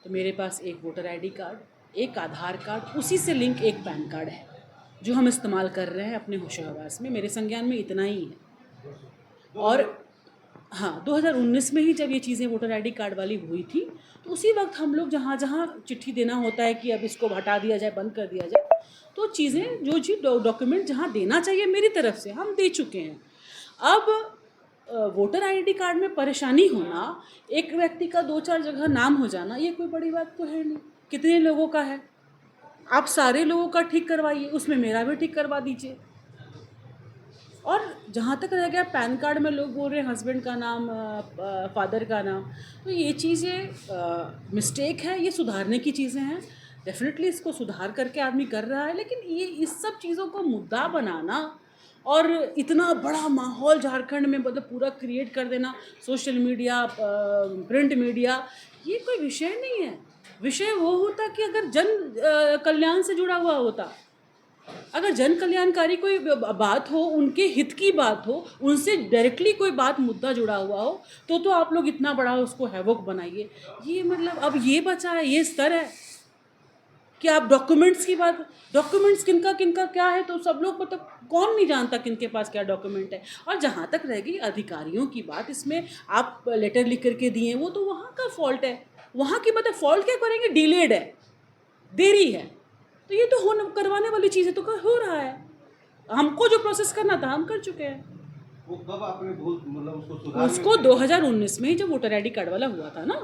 तो मेरे पास एक वोटर आईडी कार्ड, एक आधार कार्ड, उसी से लिंक एक पैन कार्ड है जो हम इस्तेमाल कर रहे हैं अपने होशोहवास में। मेरे संज्ञान में इतना ही है। और हाँ, 2019 में ही जब ये चीज़ें वोटर आईडी कार्ड वाली हुई थी तो उसी वक्त हम लोग जहाँ जहाँ चिट्ठी देना होता है कि अब इसको हटा दिया जाए, बंद कर दिया जाए, तो चीज़ें जो डॉक्यूमेंट जहाँ देना चाहिए मेरी तरफ से हम दे चुके हैं। अब वोटर आईडी कार्ड में परेशानी होना, एक व्यक्ति का 2-4 जगह नाम हो जाना, ये कोई बड़ी बात तो है नहीं। कितने लोगों का है, आप सारे लोगों का ठीक करवाइए, उसमें मेरा भी ठीक करवा दीजिए। और जहाँ तक रह गया पैन कार्ड में लोग बोल रहे हैं हस्बैंड का नाम, फादर का नाम, तो ये चीज़ें मिस्टेक है, ये सुधारने की चीज़ें हैं। डेफिनेटली इसको सुधार करके आदमी कर रहा है, लेकिन ये इस सब चीज़ों को मुद्दा बनाना और इतना बड़ा माहौल झारखंड में मतलब पूरा क्रिएट कर देना, सोशल मीडिया, प्रिंट मीडिया, ये कोई विषय नहीं है। विषय वो होता कि अगर जन कल्याण से जुड़ा हुआ होता, अगर जन कल्याणकारी कोई बात हो, उनके हित की बात हो, उनसे डायरेक्टली कोई बात मुद्दा जुड़ा हुआ हो, तो आप लोग इतना बड़ा उसको हैवोक बनाइए। ये मतलब अब ये बचा है, ये स्तर है कि आप डॉक्यूमेंट्स की बात, डॉक्यूमेंट्स किनका किनका क्या है तो सब लोग मतलब कौन नहीं जानता किनके पास क्या डॉक्यूमेंट है। और जहाँ तक रह गई अधिकारियों की बात, इसमें आप लेटर लिख करके दिए, वो तो वहाँ का फॉल्ट है। वहाँ की मतलब फॉल्ट क्या करेंगे, डिलेड है, देरी है, तो ये तो हो करवाने वाली चीज़ है, तो हो रहा है। हमको जो प्रोसेस करना था हम कर चुके हैं। वो कब आपने मतलब उसको सुधारने उसको 2019 में ही जब वोटर आईडी कार्ड वाला हुआ था ना,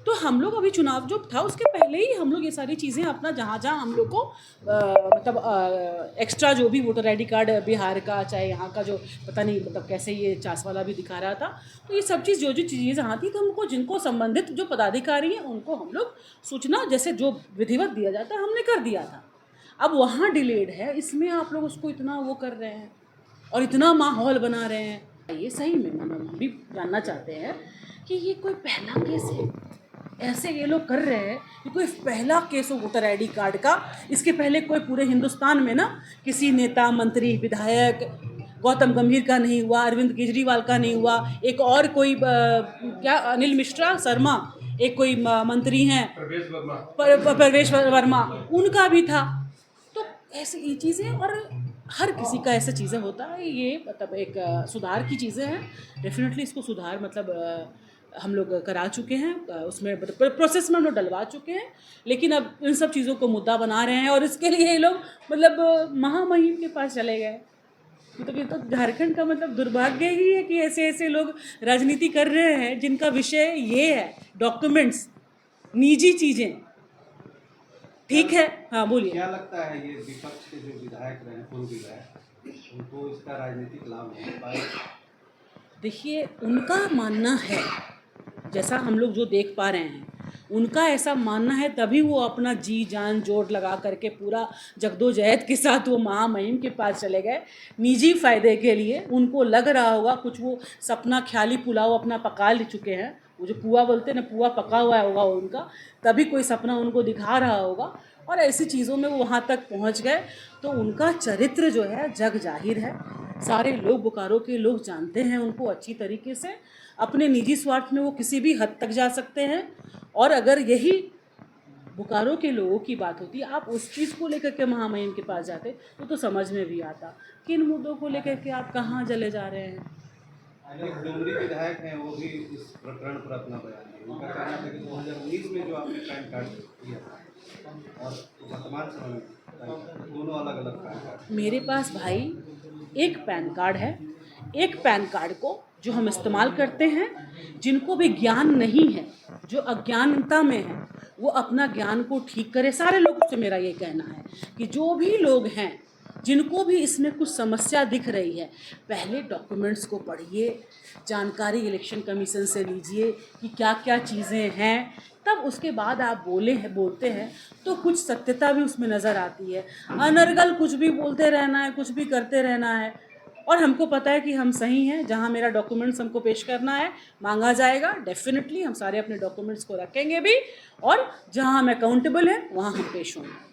तो हम लोग अभी चुनाव जो था उसके पहले ही हम लोग ये सारी चीज़ें अपना जहाँ जहाँ हम लोग को मतलब एक्स्ट्रा जो भी वोटर आईडी कार्ड बिहार का चाहे यहाँ का जो पता नहीं मतलब कैसे ये चास वाला भी दिखा रहा था, तो ये सब चीज़ जो चीज़ें जहाँ थी, तो हमको जिनको संबंधित जो पदाधिकारी हैं उनको हम लोग सूचना जैसे जो विधिवत दिया जाता है हमने कर दिया था। अब वहाँ डिलेड है, इसमें आप लोग उसको इतना वो कर रहे हैं और इतना माहौल बना रहे हैं। ये सही में हम भी जानना चाहते हैं कि ये कोई पहला केस है, ऐसे ये लोग कर रहे हैं कि कोई पहला केस हो वोटर आईडी कार्ड का। इसके पहले कोई पूरे हिंदुस्तान में ना किसी नेता, मंत्री, विधायक, गौतम गंभीर का नहीं हुआ, अरविंद केजरीवाल का नहीं हुआ, एक और कोई क्या अनिल मिश्रा शर्मा, एक कोई मंत्री हैं प्रवेश वर्मा, उनका भी था। तो ऐसी ये चीज़ें, और हर किसी का ऐसे चीज़ें होता है। ये मतलब एक सुधार की चीज़ें हैं। डेफिनेटली इसको सुधार मतलब हम लोग करा चुके हैं, उसमें मतलब प्रोसेस में हम लोग डलवा चुके हैं, लेकिन अब इन सब चीज़ों को मुद्दा बना रहे हैं और इसके लिए ये लोग मतलब महामहिम के पास चले गए। मतलब ये तो झारखंड का मतलब दुर्भाग्य ही है कि ऐसे ऐसे लोग राजनीति कर रहे हैं जिनका विषय ये है डॉक्यूमेंट्स, निजी चीज़ें। ठीक है, हाँ बोलिए। क्या लगता है ये विपक्ष के जो विधायक रहे, पूर्व विधायक, उनको इसका राजनीतिक लाभ हो पाएगा? देखिए, उनका मानना है, जैसा हम लोग जो देख पा रहे हैं, उनका ऐसा मानना है, तभी वो अपना जी जान जोर लगा करके पूरा जगदोजहद के साथ वो महामहिम के पास चले गए। निजी फ़ायदे के लिए उनको लग रहा होगा कुछ, वो सपना ख्याली पुलाव अपना पका ले चुके हैं, वो जो पुआ बोलते हैं ना, पुआ पका हुआ होगा उनका, तभी कोई सपना उनको दिखा रहा होगा और ऐसी चीज़ों में वो वहाँ तक पहुँच गए। तो उनका चरित्र जो है जग जाहिर है, सारे लोग, बोकारो के लोग जानते हैं उनको अच्छी तरीके से। अपने निजी स्वार्थ में वो किसी भी हद तक जा सकते हैं, और अगर यही बोकारो के लोगों की बात होती, आप उस चीज़ को लेकर के महामहिम के पास जाते तो समझ में भी आता किन मुद्दों को लेकर के आप कहाँ चले जा रहे हैं। एक डुमरी विधायक हैं, वो भी इस प्रकरण पर अपना बयान दिए। उनका कहना था कि 2019 में जो आपने पैन कार्ड दिया था और वर्तमान समय में दोनों अलग अलग पैन कार्ड। मेरे पास भाई एक पैन कार्ड है। एक पैन कार्ड को जो हम इस्तेमाल करते हैं, जिनको भी ज्ञान नहीं है, जो अज्ञानता में है, वो अपना ज्ञान को ठीक करे। सारे लोगों से मेरा ये कहना है कि जो भी लोग हैं जिनको भी इसमें कुछ समस्या दिख रही है, पहले डॉक्यूमेंट्स को पढ़िए, जानकारी इलेक्शन कमीशन से लीजिए कि क्या क्या चीज़ें हैं, तब उसके बाद आप बोलते हैं तो कुछ सत्यता भी उसमें नज़र आती है। अनर्गल कुछ भी बोलते रहना है, कुछ भी करते रहना है, और हमको पता है कि हम सही हैं। जहाँ मेरा डॉक्यूमेंट्स हमको पेश करना है, मांगा जाएगा, डेफिनेटली हम सारे अपने डॉक्यूमेंट्स को रखेंगे भी, और जहाँ हम अकाउंटेबल हैं वहाँ हम पेश होंगे।